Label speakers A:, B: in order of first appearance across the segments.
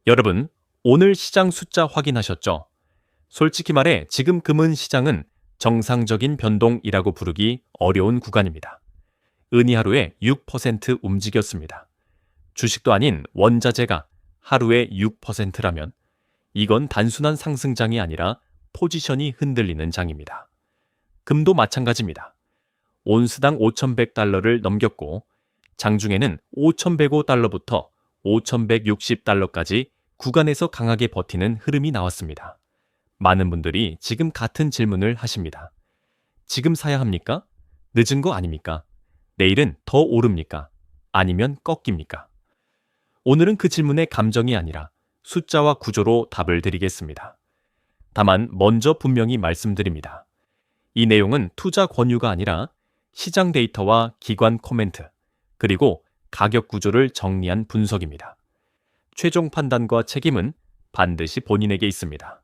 A: 여러분, 오늘 시장 숫자 확인하셨죠? 솔직히 말해 지금 금은 시장은 정상적인 변동이라고 부르기 어려운 구간입니다. 은이 하루에 6% 움직였습니다. 주식도 아닌 원자재가 하루에 6%라면 이건 단순한 상승장이 아니라 포지션이 흔들리는 장입니다. 금도 마찬가지입니다. 온스당 5,100달러를 넘겼고 장중에는 5,105달러부터 5,160달러까지 구간에서 강하게 버티는 흐름이 나왔습니다. 많은 분들이 지금 같은 질문을 하십니다. 지금 사야 합니까? 늦은 거 아닙니까? 내일은 더 오릅니까? 아니면 꺾입니까? 오늘은 그 질문에 감정이 아니라 숫자와 구조로 답을 드리겠습니다. 다만 먼저 분명히 말씀드립니다. 이 내용은 투자 권유가 아니라 시장 데이터와 기관 코멘트, 그리고 가격 구조를 정리한 분석입니다. 최종 판단과 책임은 반드시 본인에게 있습니다.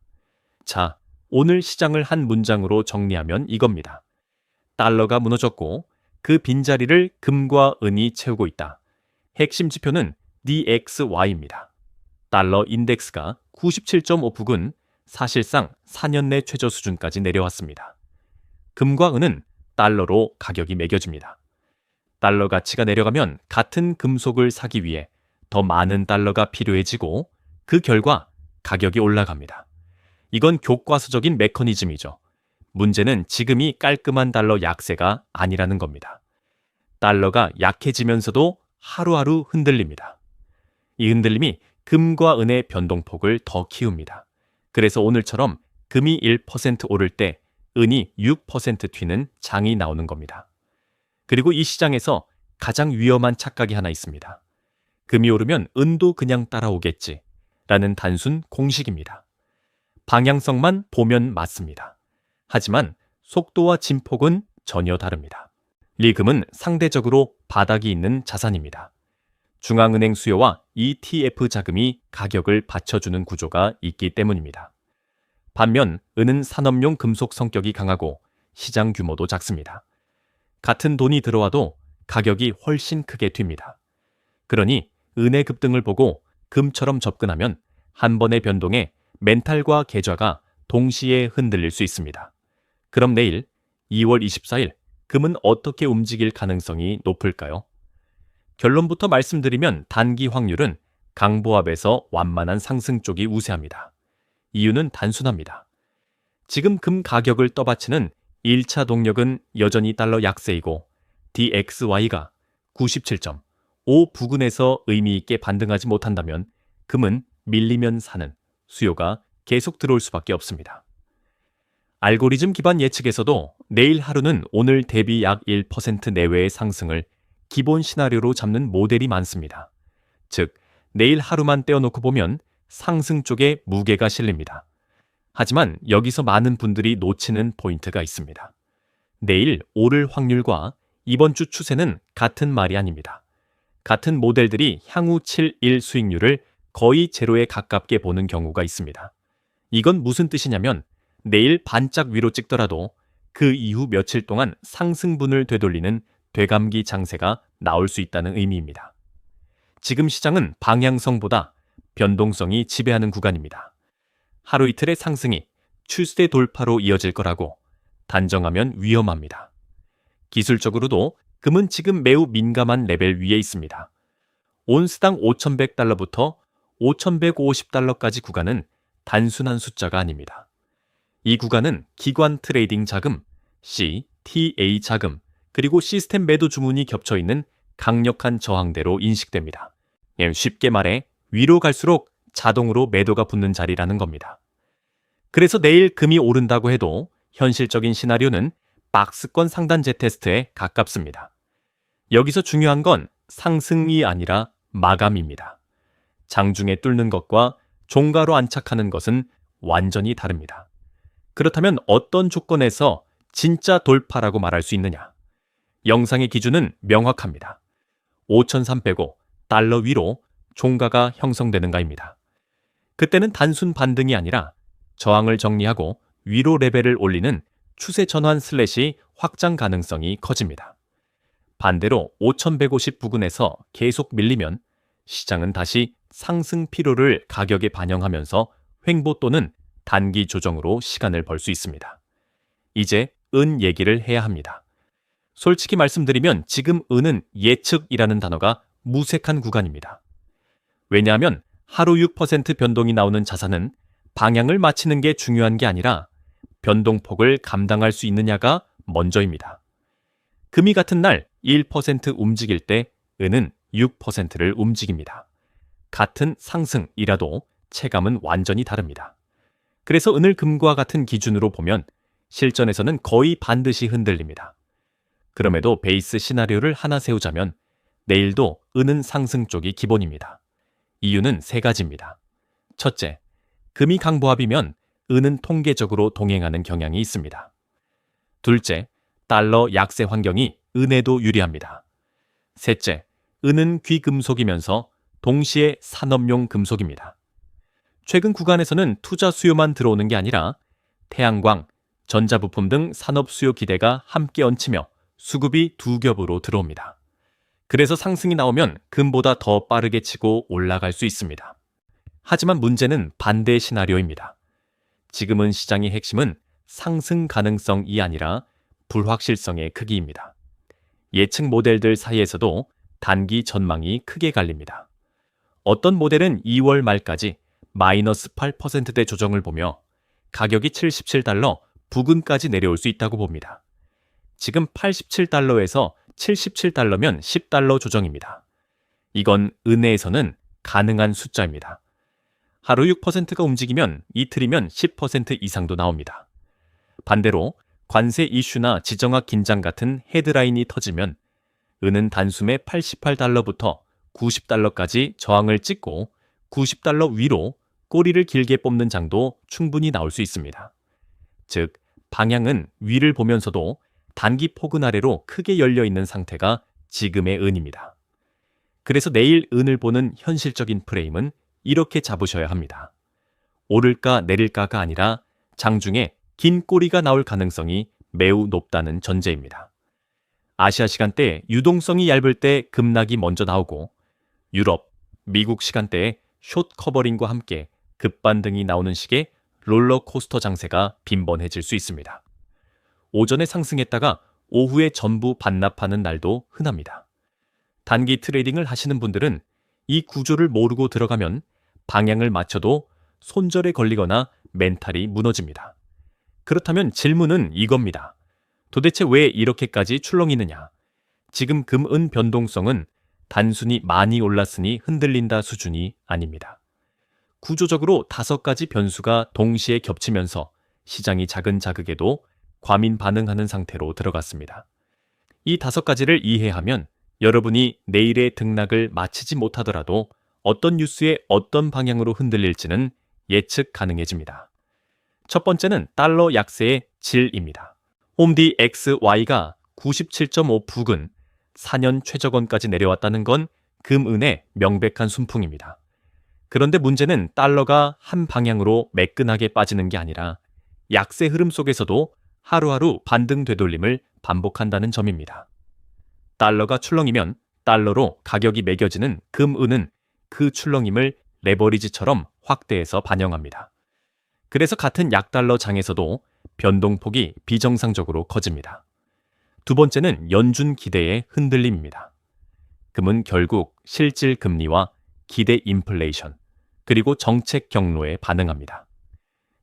A: 자, 오늘 시장을 한 문장으로 정리하면 이겁니다. 달러가 무너졌고 그 빈자리를 금과 은이 채우고 있다. 핵심 지표는 DXY입니다. 달러 인덱스가 97.5 부근 사실상 4년 내 최저 수준까지 내려왔습니다. 금과 은은 달러로 가격이 매겨집니다. 달러 가치가 내려가면 같은 금속을 사기 위해 더 많은 달러가 필요해지고 그 결과 가격이 올라갑니다. 이건 교과서적인 메커니즘이죠. 문제는 지금이 깔끔한 달러 약세가 아니라는 겁니다. 달러가 약해지면서도 하루하루 흔들립니다. 이 흔들림이 금과 은의 변동폭을 더 키웁니다. 그래서 오늘처럼 금이 1% 오를 때 은이 6% 튀는 장이 나오는 겁니다. 그리고 이 시장에서 가장 위험한 착각이 하나 있습니다. 금이 오르면 은도 그냥 따라오겠지 라는 단순 공식입니다. 방향성만 보면 맞습니다. 하지만 속도와 진폭은 전혀 다릅니다. 리금은 상대적으로 바닥이 있는 자산입니다. 중앙은행 수요와 ETF 자금이 가격을 받쳐주는 구조가 있기 때문입니다. 반면 은은 산업용 금속 성격이 강하고 시장 규모도 작습니다. 같은 돈이 들어와도 가격이 훨씬 크게 튑니다. 그러니 은의 급등을 보고 금처럼 접근하면 한 번의 변동에 멘탈과 계좌가 동시에 흔들릴 수 있습니다. 그럼 내일 2월 24일 금은 어떻게 움직일 가능성이 높을까요? 결론부터 말씀드리면 단기 확률은 강보합에서 완만한 상승 쪽이 우세합니다. 이유는 단순합니다. 지금 금 가격을 떠받치는 1차 동력은 여전히 달러 약세이고 DXY가 97.5 부근에서 의미 있게 반등하지 못한다면 금은 밀리면 사는 수요가 계속 들어올 수밖에 없습니다. 알고리즘 기반 예측에서도 내일 하루는 오늘 대비 약 1% 내외의 상승을 기본 시나리오로 잡는 모델이 많습니다. 즉, 내일 하루만 떼어놓고 보면 상승 쪽에 무게가 실립니다. 하지만 여기서 많은 분들이 놓치는 포인트가 있습니다. 내일 오를 확률과 이번 주 추세는 같은 말이 아닙니다. 같은 모델들이 향후 7일 수익률을 거의 제로에 가깝게 보는 경우가 있습니다. 이건 무슨 뜻이냐면 내일 반짝 위로 찍더라도 그 이후 며칠 동안 상승분을 되돌리는 되감기 장세가 나올 수 있다는 의미입니다. 지금 시장은 방향성보다 변동성이 지배하는 구간입니다. 하루 이틀의 상승이 추세 돌파로 이어질 거라고 단정하면 위험합니다. 기술적으로도 금은 지금 매우 민감한 레벨 위에 있습니다. 온스당 5,100달러부터 5,150달러까지 구간은 단순한 숫자가 아닙니다. 이 구간은 기관 트레이딩 자금, CTA 자금, 그리고 시스템 매도 주문이 겹쳐 있는 강력한 저항대로 인식됩니다. 쉽게 말해 위로 갈수록 자동으로 매도가 붙는 자리라는 겁니다. 그래서 내일 금이 오른다고 해도 현실적인 시나리오는 박스권 상단제 테스트에 가깝습니다. 여기서 중요한 건 상승이 아니라 마감입니다. 장중에 뚫는 것과 종가로 안착하는 것은 완전히 다릅니다. 그렇다면 어떤 조건에서 진짜 돌파라고 말할 수 있느냐? 영상의 기준은 명확합니다. 5,305 달러 위로 종가가 형성되는가입니다. 그때는 단순 반등이 아니라 저항을 정리하고 위로 레벨을 올리는 추세 전환 슬래시 확장 가능성이 커집니다. 반대로 5,150 부근에서 계속 밀리면 시장은 다시 상승 피로를 가격에 반영하면서 횡보 또는 단기 조정으로 시간을 벌 수 있습니다. 이제 은 얘기를 해야 합니다. 솔직히 말씀드리면 지금 은은 예측이라는 단어가 무색한 구간입니다. 왜냐하면 하루 6% 변동이 나오는 자산은 방향을 맞추는 게 중요한 게 아니라 변동폭을 감당할 수 있느냐가 먼저입니다. 금이 같은 날 1% 움직일 때 은은 6%를 움직입니다. 같은 상승이라도 체감은 완전히 다릅니다. 그래서 은을 금과 같은 기준으로 보면 실전에서는 거의 반드시 흔들립니다. 그럼에도 베이스 시나리오를 하나 세우자면 내일도 은은 상승 쪽이 기본입니다. 이유는 세 가지입니다. 첫째, 금이 강보합이면 은은 통계적으로 동행하는 경향이 있습니다. 둘째, 달러 약세 환경이 은에도 유리합니다. 셋째, 은은 귀금속이면서 동시에 산업용 금속입니다. 최근 구간에서는 투자 수요만 들어오는 게 아니라 태양광, 전자부품 등 산업 수요 기대가 함께 얹히며 수급이 두 겹으로 들어옵니다. 그래서 상승이 나오면 금보다 더 빠르게 치고 올라갈 수 있습니다. 하지만 문제는 반대 시나리오입니다. 지금은 시장의 핵심은 상승 가능성이 아니라 불확실성의 크기입니다. 예측 모델들 사이에서도 단기 전망이 크게 갈립니다. 어떤 모델은 2월 말까지 마이너스 8%대 조정을 보며 가격이 77달러 부근까지 내려올 수 있다고 봅니다. 지금 87달러에서 77달러면 10달러 조정입니다. 이건 은혜에서는 가능한 숫자입니다. 하루 6%가 움직이면 이틀이면 10% 이상도 나옵니다. 반대로 관세 이슈나 지정학 긴장 같은 헤드라인이 터지면 은은 단숨에 88달러부터 90달러까지 저항을 찍고 90달러 위로 꼬리를 길게 뽑는 장도 충분히 나올 수 있습니다. 즉, 방향은 위를 보면서도 단기 폭은 아래로 크게 열려 있는 상태가 지금의 은입니다. 그래서 내일 은을 보는 현실적인 프레임은 이렇게 잡으셔야 합니다. 오를까 내릴까가 아니라 장중에 긴 꼬리가 나올 가능성이 매우 높다는 전제입니다. 아시아 시간대 유동성이 얇을 때 급락이 먼저 나오고 유럽, 미국 시간대에 숏 커버링과 함께 급반등이 나오는 식의 롤러코스터 장세가 빈번해질 수 있습니다. 오전에 상승했다가 오후에 전부 반납하는 날도 흔합니다. 단기 트레이딩을 하시는 분들은 이 구조를 모르고 들어가면 방향을 맞춰도 손절에 걸리거나 멘탈이 무너집니다. 그렇다면 질문은 이겁니다. 도대체 왜 이렇게까지 출렁이느냐? 지금 금은 변동성은 단순히 많이 올랐으니 흔들린다 수준이 아닙니다. 구조적으로 5가지 변수가 동시에 겹치면서 시장이 작은 자극에도 과민 반응하는 상태로 들어갔습니다. 이 5가지를 이해하면 여러분이 내일의 등락을 마치지 못하더라도 어떤 뉴스에 어떤 방향으로 흔들릴지는 예측 가능해집니다. 첫 번째는 달러 약세의 질입니다. 홈디XY가 97.5 부근 4년 최저권까지 내려왔다는 건 금은의 명백한 순풍입니다. 그런데 문제는 달러가 한 방향으로 매끈하게 빠지는 게 아니라 약세 흐름 속에서도 하루하루 반등 되돌림을 반복한다는 점입니다. 달러가 출렁이면 달러로 가격이 매겨지는 금은은 그 출렁임을 레버리지처럼 확대해서 반영합니다. 그래서 같은 약달러 장에서도 변동폭이 비정상적으로 커집니다. 두 번째는 연준 기대의 흔들림입니다. 금은 결국 실질 금리와 기대 인플레이션, 그리고 정책 경로에 반응합니다.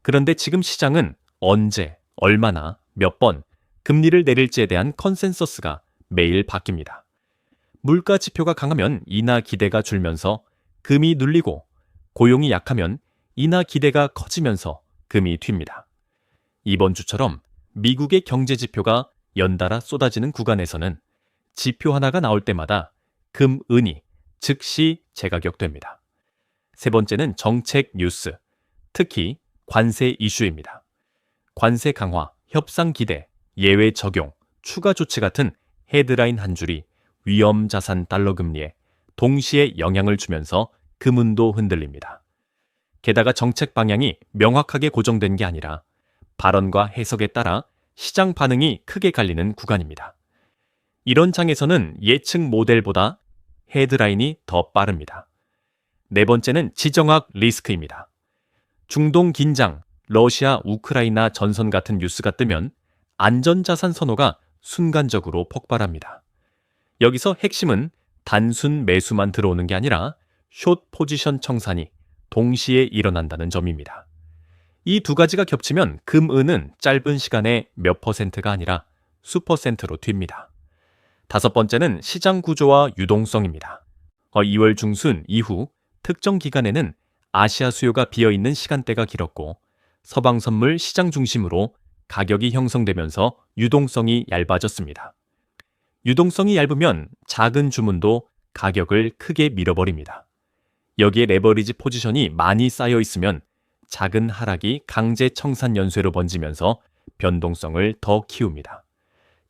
A: 그런데 지금 시장은 언제, 얼마나, 몇 번 금리를 내릴지에 대한 컨센서스가 매일 바뀝니다. 물가 지표가 강하면 인하 기대가 줄면서 금이 눌리고 고용이 약하면 인하 기대가 커지면서 금이 튑니다. 이번 주처럼 미국의 경제 지표가 연달아 쏟아지는 구간에서는 지표 하나가 나올 때마다 금, 은이 즉시 재가격됩니다. 세 번째는 정책 뉴스, 특히 관세 이슈입니다. 관세 강화, 협상 기대, 예외 적용, 추가 조치 같은 헤드라인 한 줄이 위험 자산 달러 금리에 동시에 영향을 주면서 금은도 흔들립니다. 게다가 정책 방향이 명확하게 고정된 게 아니라 발언과 해석에 따라 시장 반응이 크게 갈리는 구간입니다. 이런 장에서는 예측 모델보다 헤드라인이 더 빠릅니다. 네 번째는 지정학 리스크입니다. 중동 긴장, 러시아, 우크라이나 전선 같은 뉴스가 뜨면 안전자산 선호가 순간적으로 폭발합니다. 여기서 핵심은 단순 매수만 들어오는 게 아니라 숏 포지션 청산이 동시에 일어난다는 점입니다. 이 두 가지가 겹치면 금은은 짧은 시간에 몇 퍼센트가 아니라 수퍼센트로 튑니다. 다섯 번째는 시장 구조와 유동성입니다. 2월 중순 이후 특정 기간에는 아시아 수요가 비어있는 시간대가 길었고 서방 선물 시장 중심으로 가격이 형성되면서 유동성이 얇아졌습니다. 유동성이 얇으면 작은 주문도 가격을 크게 밀어버립니다. 여기에 레버리지 포지션이 많이 쌓여 있으면 작은 하락이 강제 청산 연쇄로 번지면서 변동성을 더 키웁니다.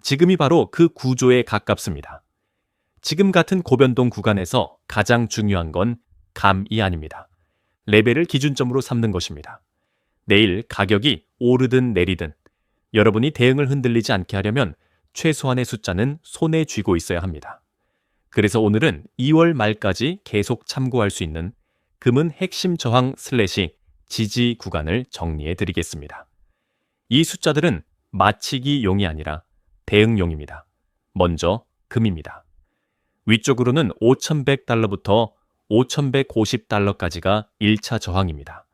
A: 지금이 바로 그 구조에 가깝습니다. 지금 같은 고변동 구간에서 가장 중요한 건 감이 아닙니다. 레벨을 기준점으로 삼는 것입니다. 내일 가격이 오르든 내리든 여러분이 대응을 흔들리지 않게 하려면 최소한의 숫자는 손에 쥐고 있어야 합니다. 그래서 오늘은 2월 말까지 계속 참고할 수 있는 금은 핵심 저항 / 지지 구간을 정리해 드리겠습니다. 이 숫자들은 맞히기용이 아니라 대응용입니다. 먼저 금입니다. 위쪽으로는 5,100달러부터 5,150달러까지가 1차 저항입니다.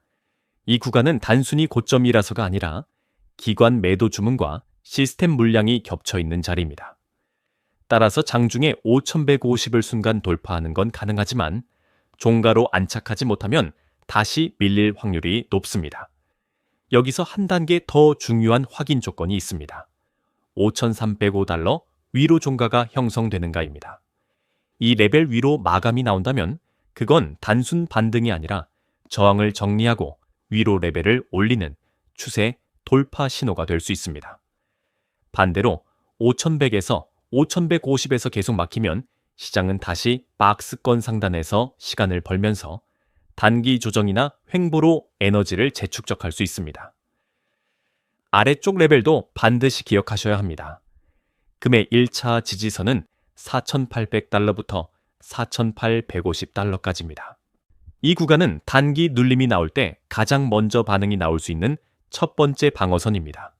A: 이 구간은 단순히 고점이라서가 아니라 기관 매도 주문과 시스템 물량이 겹쳐 있는 자리입니다. 따라서 장중에 5,150을 순간 돌파하는 건 가능하지만 종가로 안착하지 못하면 다시 밀릴 확률이 높습니다. 여기서 한 단계 더 중요한 확인 조건이 있습니다. 5,305달러 위로 종가가 형성되는가입니다. 이 레벨 위로 마감이 나온다면 그건 단순 반등이 아니라 저항을 정리하고 위로 레벨을 올리는 추세 돌파 신호가 될 수 있습니다. 반대로 5,100에서 5,150에서 계속 막히면 시장은 다시 박스권 상단에서 시간을 벌면서 단기 조정이나 횡보로 에너지를 재축적할 수 있습니다. 아래쪽 레벨도 반드시 기억하셔야 합니다. 금의 1차 지지선은 4,800달러부터 4,850달러까지입니다. 이 구간은 단기 눌림이 나올 때 가장 먼저 반응이 나올 수 있는 첫 번째 방어선입니다.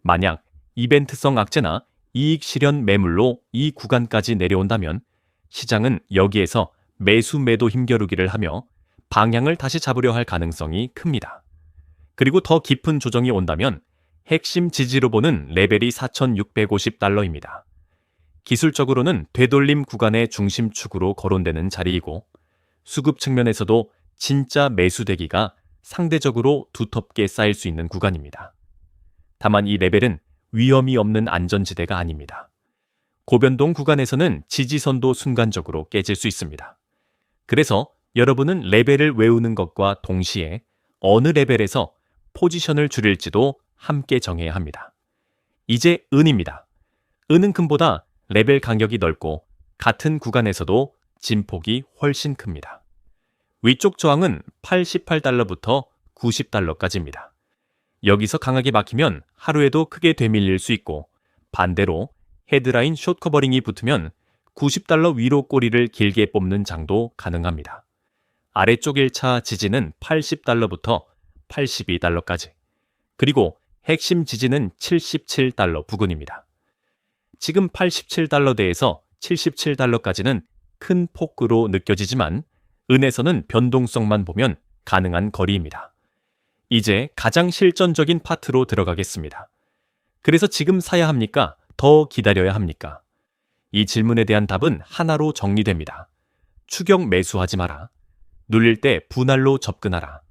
A: 만약 이벤트성 악재나 이익 실현 매물로 이 구간까지 내려온다면 시장은 여기에서 매수 매도 힘겨루기를 하며 방향을 다시 잡으려 할 가능성이 큽니다. 그리고 더 깊은 조정이 온다면 핵심 지지로 보는 레벨이 4,650달러입니다. 기술적으로는 되돌림 구간의 중심축으로 거론되는 자리이고 수급 측면에서도 진짜 매수대기가 상대적으로 두텁게 쌓일 수 있는 구간입니다. 다만 이 레벨은 위험이 없는 안전지대가 아닙니다. 고변동 구간에서는 지지선도 순간적으로 깨질 수 있습니다. 그래서 여러분은 레벨을 외우는 것과 동시에 어느 레벨에서 포지션을 줄일지도 함께 정해야 합니다. 이제 은입니다. 은은 금보다 레벨 간격이 넓고 같은 구간에서도 진폭이 훨씬 큽니다. 위쪽 저항은 88달러부터 90달러까지입니다. 여기서 강하게 막히면 하루에도 크게 되밀릴 수 있고 반대로 헤드라인 숏 커버링이 붙으면 90달러 위로 꼬리를 길게 뽑는 장도 가능합니다. 아래쪽 1차 지지는 80달러부터 82달러까지 그리고 핵심 지지는 77달러 부근입니다. 지금 87달러대에서 77달러까지는 큰 폭으로 느껴지지만 은에서는 변동성만 보면 가능한 거리입니다. 이제 가장 실전적인 파트로 들어가겠습니다. 그래서 지금 사야 합니까? 더 기다려야 합니까? 이 질문에 대한 답은 하나로 정리됩니다. 추격 매수하지 마라. 눌릴 때 분할로 접근하라.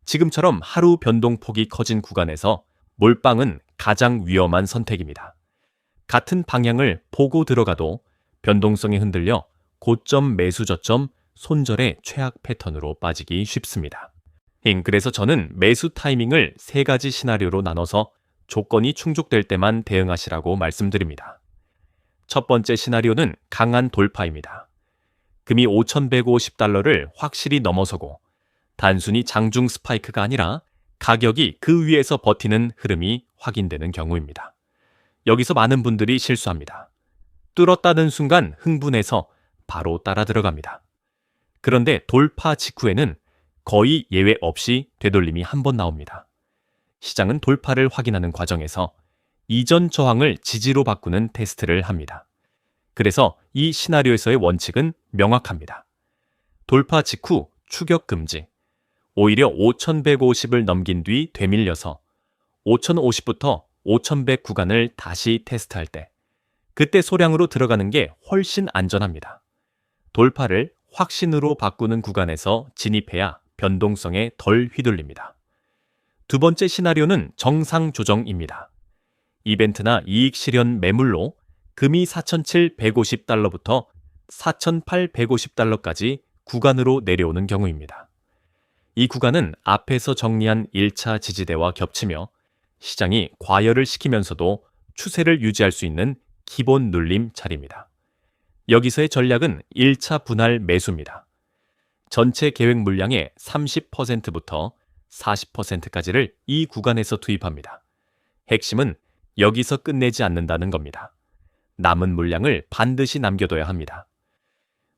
A: 지금처럼 하루 변동폭이 커진 구간에서 몰빵은 가장 위험한 선택입니다. 같은 방향을 보고 들어가도 변동성에 흔들려 고점 매수 저점 손절의 최악 패턴으로 빠지기 쉽습니다. 그래서 저는 매수 타이밍을 3가지 시나리오로 나눠서 조건이 충족될 때만 대응하시라고 말씀드립니다. 첫 번째 시나리오는 강한 돌파입니다. 금이 5,150달러를 확실히 넘어서고 단순히 장중 스파이크가 아니라 가격이 그 위에서 버티는 흐름이 확인되는 경우입니다. 여기서 많은 분들이 실수합니다. 뚫었다는 순간 흥분해서 바로 따라 들어갑니다. 그런데 돌파 직후에는 거의 예외 없이 되돌림이 한 번 나옵니다. 시장은 돌파를 확인하는 과정에서 이전 저항을 지지로 바꾸는 테스트를 합니다. 그래서 이 시나리오에서의 원칙은 명확합니다. 돌파 직후 추격 금지, 오히려 5150을 넘긴 뒤 되밀려서 5050부터 5100 구간을 다시 테스트할 때 그때 소량으로 들어가는 게 훨씬 안전합니다. 돌파를 확신으로 바꾸는 구간에서 진입해야 변동성에 덜 휘둘립니다. 두 번째 시나리오는 정상 조정입니다. 이벤트나 이익 실현 매물로 금이 4,750달러부터 4,850달러까지 구간으로 내려오는 경우입니다. 이 구간은 앞에서 정리한 1차 지지대와 겹치며 시장이 과열을 시키면서도 추세를 유지할 수 있는 기본 눌림 자리입니다. 여기서의 전략은 1차 분할 매수입니다. 전체 계획 물량의 30%부터 40%까지를 이 구간에서 투입합니다. 핵심은 여기서 끝내지 않는다는 겁니다. 남은 물량을 반드시 남겨둬야 합니다.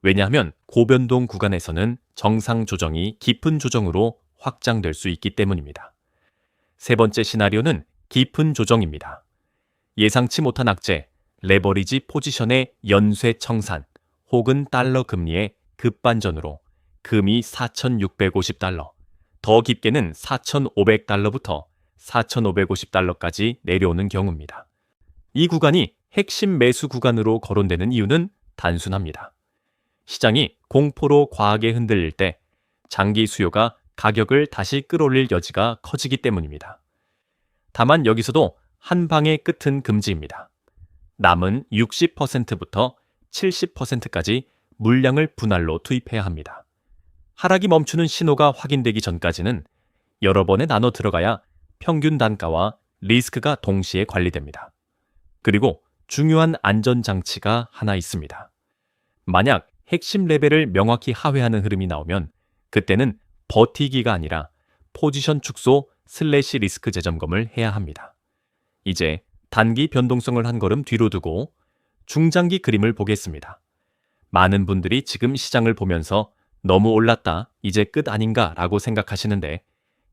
A: 왜냐하면 고변동 구간에서는 정상 조정이 깊은 조정으로 확장될 수 있기 때문입니다. 세 번째 시나리오는 깊은 조정입니다. 예상치 못한 악재, 레버리지 포지션의 연쇄 청산 혹은 달러 금리의 급반전으로 금이 4,650달러, 더 깊게는 4,500달러부터 4,550달러까지 내려오는 경우입니다. 이 구간이 핵심 매수 구간으로 거론되는 이유는 단순합니다. 시장이 공포로 과하게 흔들릴 때 장기 수요가 가격을 다시 끌어올릴 여지가 커지기 때문입니다. 다만 여기서도 한 방의 끝은 금지입니다. 남은 60%부터 70%까지 물량을 분할로 투입해야 합니다. 하락이 멈추는 신호가 확인되기 전까지는 여러 번에 나눠 들어가야 평균 단가와 리스크가 동시에 관리됩니다. 그리고 중요한 안전장치가 하나 있습니다. 만약 핵심 레벨을 명확히 하회하는 흐름이 나오면 그때는 버티기가 아니라 포지션 축소 / 리스크 재점검을 해야 합니다. 이제 단기 변동성을 한 걸음 뒤로 두고 중장기 그림을 보겠습니다. 많은 분들이 지금 시장을 보면서 너무 올랐다, 이제 끝 아닌가 라고 생각하시는데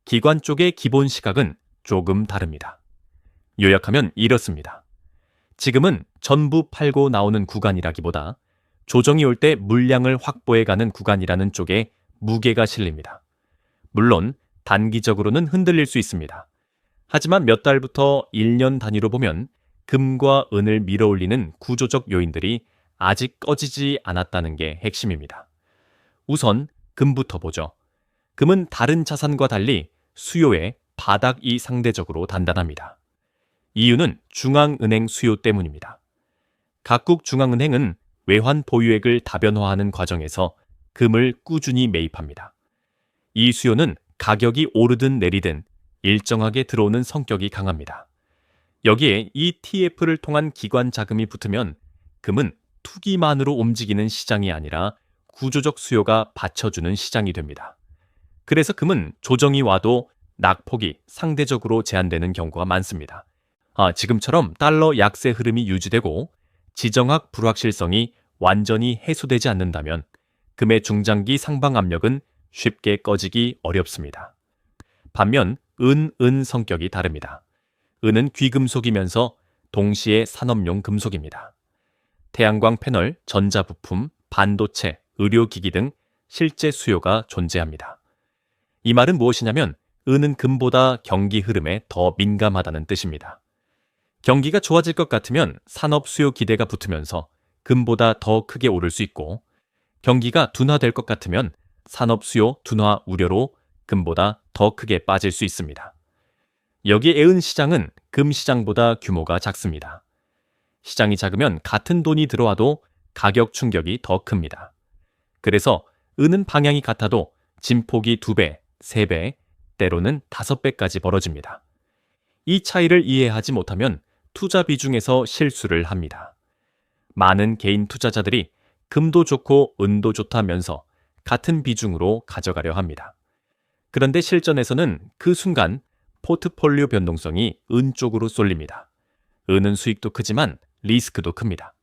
A: 기관 쪽의 기본 시각은 조금 다릅니다. 요약하면 이렇습니다. 지금은 전부 팔고 나오는 구간이라기보다 조정이 올 때 물량을 확보해가는 구간이라는 쪽에 무게가 실립니다. 물론 단기적으로는 흔들릴 수 있습니다. 하지만 몇 달부터 1년 단위로 보면 금과 은을 밀어올리는 구조적 요인들이 아직 꺼지지 않았다는 게 핵심입니다. 우선 금부터 보죠. 금은 다른 자산과 달리 수요의 바닥이 상대적으로 단단합니다. 이유는 중앙은행 수요 때문입니다. 각국 중앙은행은 외환 보유액을 다변화하는 과정에서 금을 꾸준히 매입합니다. 이 수요는 가격이 오르든 내리든 일정하게 들어오는 성격이 강합니다. 여기에 ETF를 통한 기관 자금이 붙으면 금은 투기만으로 움직이는 시장이 아니라 구조적 수요가 받쳐주는 시장이 됩니다. 그래서 금은 조정이 와도 낙폭이 상대적으로 제한되는 경우가 많습니다. 지금처럼 달러 약세 흐름이 유지되고 지정학 불확실성이 완전히 해소되지 않는다면 금의 중장기 상방 압력은 쉽게 꺼지기 어렵습니다. 반면 은 성격이 다릅니다. 은은 귀금속이면서 동시에 산업용 금속입니다. 태양광 패널, 전자부품, 반도체, 의료기기 등 실제 수요가 존재합니다. 이 말은 무엇이냐면 은은 금보다 경기 흐름에 더 민감하다는 뜻입니다. 경기가 좋아질 것 같으면 산업 수요 기대가 붙으면서 금보다 더 크게 오를 수 있고 경기가 둔화될 것 같으면 산업 수요 둔화 우려로 금보다 더 크게 빠질 수 있습니다. 여기에 은 시장은 금 시장보다 규모가 작습니다. 시장이 작으면 같은 돈이 들어와도 가격 충격이 더 큽니다. 그래서 은은 방향이 같아도 진폭이 2배, 3배, 때로는 5배까지 벌어집니다. 이 차이를 이해하지 못하면 투자 비중에서 실수를 합니다. 많은 개인 투자자들이 금도 좋고 은도 좋다면서 같은 비중으로 가져가려 합니다. 그런데 실전에서는 그 순간 포트폴리오 변동성이 은 쪽으로 쏠립니다. 은은 수익도 크지만 리스크도 큽니다.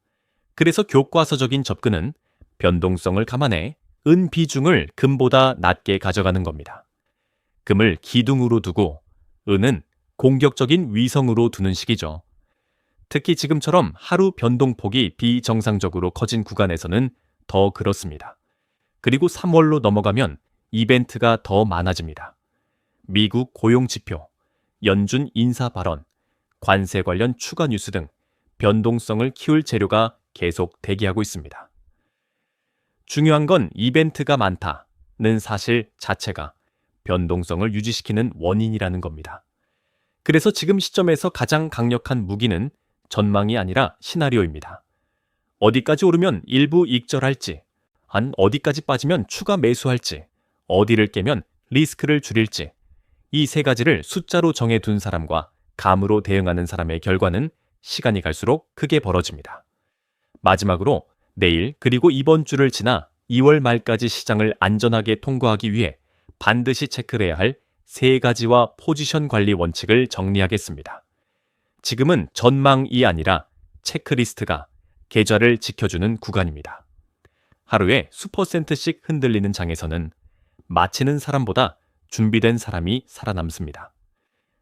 A: 그래서 교과서적인 접근은 변동성을 감안해 은 비중을 금보다 낮게 가져가는 겁니다. 금을 기둥으로 두고 은은 공격적인 위성으로 두는 식이죠. 특히 지금처럼 하루 변동폭이 비정상적으로 커진 구간에서는 더 그렇습니다. 그리고 3월로 넘어가면 이벤트가 더 많아집니다. 미국 고용지표, 연준 인사 발언, 관세 관련 추가 뉴스 등 변동성을 키울 재료가 계속 대기하고 있습니다. 중요한 건 이벤트가 많다는 사실 자체가 변동성을 유지시키는 원인이라는 겁니다. 그래서 지금 시점에서 가장 강력한 무기는 전망이 아니라 시나리오입니다. 어디까지 오르면 일부 익절할지, 어디까지 빠지면 추가 매수할지, 어디를 깨면 리스크를 줄일지, 이 세 가지를 숫자로 정해둔 사람과 감으로 대응하는 사람의 결과는 시간이 갈수록 크게 벌어집니다. 마지막으로 내일 그리고 이번 주를 지나 2월 말까지 시장을 안전하게 통과하기 위해 반드시 체크를 해야 할 세 가지와 포지션 관리 원칙을 정리하겠습니다. 지금은 전망이 아니라 체크리스트가 계좌를 지켜주는 구간입니다. 하루에 수퍼센트씩 흔들리는 장에서는 마치는 사람보다 준비된 사람이 살아남습니다.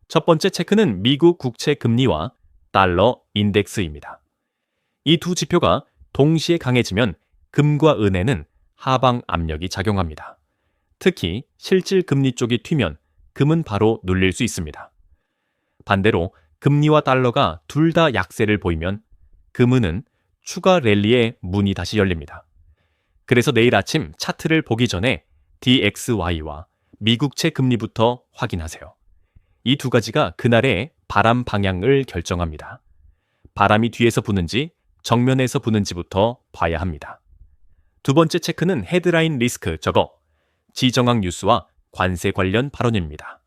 A: 첫 번째 체크는 미국 국채 금리와 달러 인덱스입니다. 이 두 지표가 동시에 강해지면 금과 은에는 하방 압력이 작용합니다. 특히 실질 금리 쪽이 튀면 금은 바로 눌릴 수 있습니다. 반대로 금리와 달러가 둘 다 약세를 보이면 금은은 추가 랠리의 문이 다시 열립니다. 그래서 내일 아침 차트를 보기 전에 DXY와 미국채 금리부터 확인하세요. 이 두 가지가 그날의 바람 방향을 결정합니다. 바람이 뒤에서 부는지 정면에서 부는지부터 봐야 합니다. 두 번째 체크는 헤드라인 리스크 지정학 뉴스와 관세 관련 발언입니다.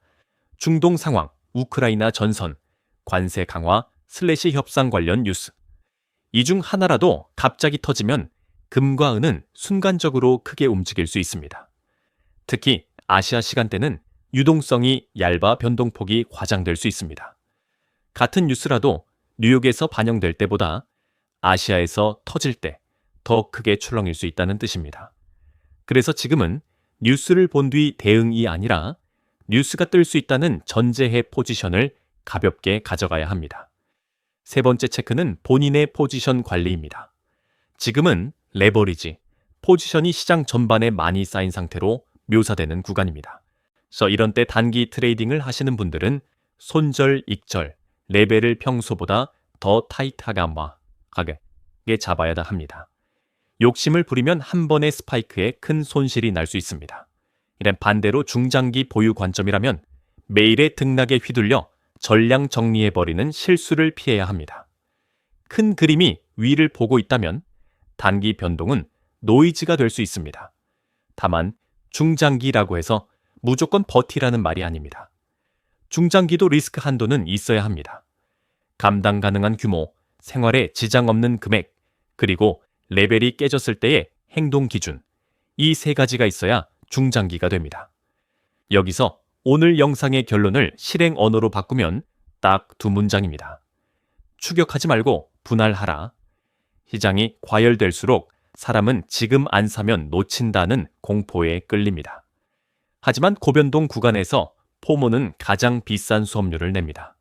A: 중동 상황, 우크라이나 전선, 관세 강화 / 협상 관련 뉴스. 이 중 하나라도 갑자기 터지면 금과 은은 순간적으로 크게 움직일 수 있습니다. 특히 아시아 시간대는 유동성이 얇아 변동폭이 과장될 수 있습니다. 같은 뉴스라도 뉴욕에서 반영될 때보다 아시아에서 터질 때 더 크게 출렁일 수 있다는 뜻입니다. 그래서 지금은 뉴스를 본 뒤 대응이 아니라 뉴스가 뜰 수 있다는 전제해 포지션을 가볍게 가져가야 합니다. 세 번째 체크는 본인의 포지션 관리입니다. 지금은 레버리지, 포지션이 시장 전반에 많이 쌓인 상태로 묘사되는 구간입니다. 그래서 이런 때 단기 트레이딩을 하시는 분들은 손절, 익절, 레벨을 평소보다 더 타이트하게 잡아야 합니다. 욕심을 부리면 한 번의 스파이크에 큰 손실이 날 수 있습니다. 이런 반대로 중장기 보유 관점이라면 매일의 등락에 휘둘려 전량 정리해버리는 실수를 피해야 합니다. 큰 그림이 위를 보고 있다면 단기 변동은 노이즈가 될 수 있습니다. 다만 중장기라고 해서 무조건 버티라는 말이 아닙니다. 중장기도 리스크 한도는 있어야 합니다. 감당 가능한 규모, 생활에 지장 없는 금액, 그리고 레벨이 깨졌을 때의 행동 기준, 이 세 가지가 있어야 중장기가 됩니다. 여기서 오늘 영상의 결론을 실행 언어로 바꾸면 딱 두 문장입니다. 추격하지 말고 분할하라. 시장이 과열될수록 사람은 지금 안 사면 놓친다는 공포에 끌립니다. 하지만 고변동 구간에서 포모는 가장 비싼 수업료를 냅니다.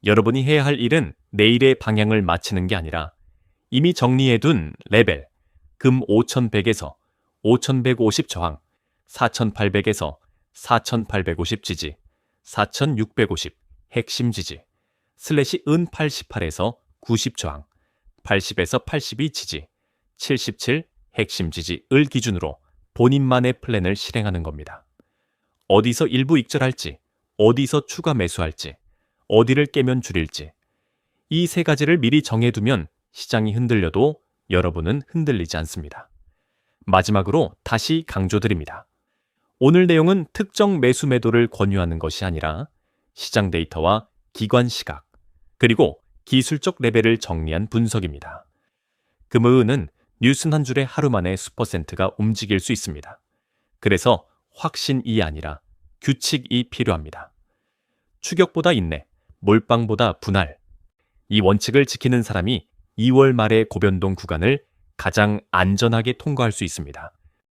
A: 여러분이 해야 할 일은 내일의 방향을 맞추는 게 아니라 이미 정리해둔 레벨, 금 5100에서 5150 저항, 4800에서 4850 지지, 4650 핵심 지지, /은 88에서 90 저항, 80에서 82 지지, 77 핵심 지지을 기준으로 본인만의 플랜을 실행하는 겁니다. 어디서 일부 익절할지, 어디서 추가 매수할지, 어디를 깨면 줄일지, 이 세 가지를 미리 정해두면 시장이 흔들려도 여러분은 흔들리지 않습니다. 마지막으로 다시 강조드립니다. 오늘 내용은 특정 매수 매도를 권유하는 것이 아니라 시장 데이터와 기관 시각, 그리고 기술적 레벨을 정리한 분석입니다. 금은 뉴스 한 줄에 하루 만에 수퍼센트가 움직일 수 있습니다. 그래서 확신이 아니라 규칙이 필요합니다. 추격보다 인내, 몰빵보다 분할. 이 원칙을 지키는 사람이 2월 말의 고변동 구간을 가장 안전하게 통과할 수 있습니다.